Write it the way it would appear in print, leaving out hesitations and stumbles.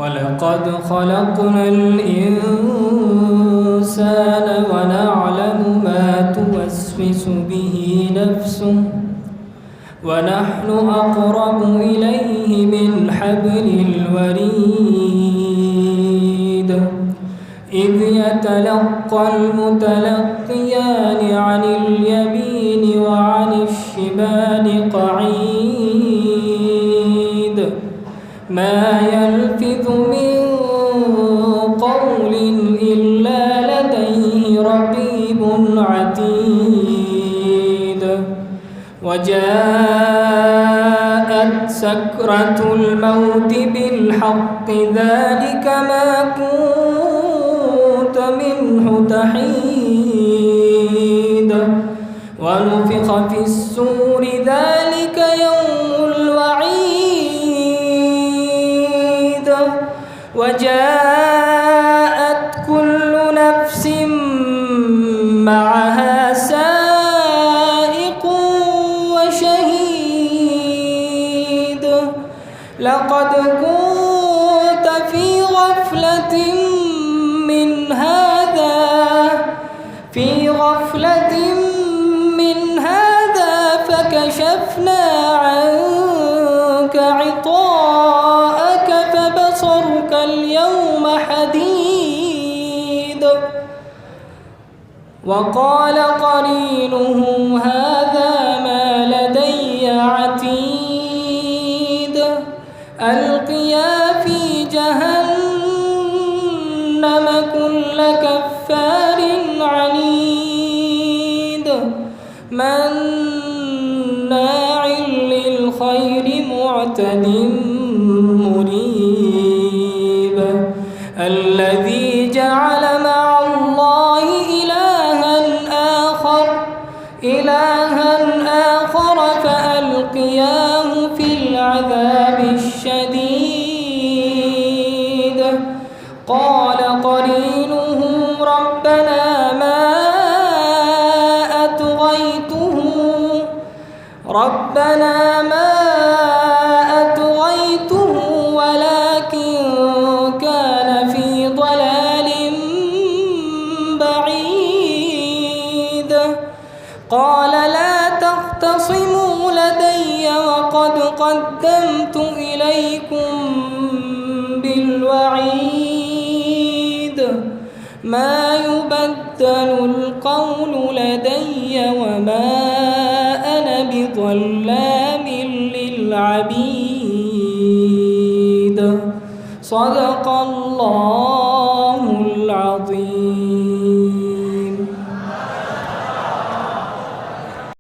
ولقد خلقنا الإنسان ونعلم ما توسوس به نفسه ونحن أقرب إليه من حبل الوريد إذ يتلقى المتلقيان عن اليمين وعن الشمال قعيد ما يلفظ من قول إلا لديه رقيب عتيد وجاءت سكرة الموت بالحق ذلك ما كنت منه تحيد ونفخ في السور ذلك يوم الوعيد وجاءت كل نفس معها سائق وشهيد لقد كنت في غفلة من هذا فكشفنا عنك غطاءك فبصرك اليوم حديد وقال قرينه هذا ما لدي عتيد ألقيا في جهنم كل كفار عنيد مناع للخير معتد مريب الذي جعل مع الله إلها آخر فألقياه في العذاب الشديد قال قرينه ربنا ما أطغيته ولكن كان في ضلال بعيد قال لا تختصموا لدي وقد قدمت إليكم بالوعيد ما يبدل القول لدي وما أنا بظلام للعبيد صدق الله العظيم.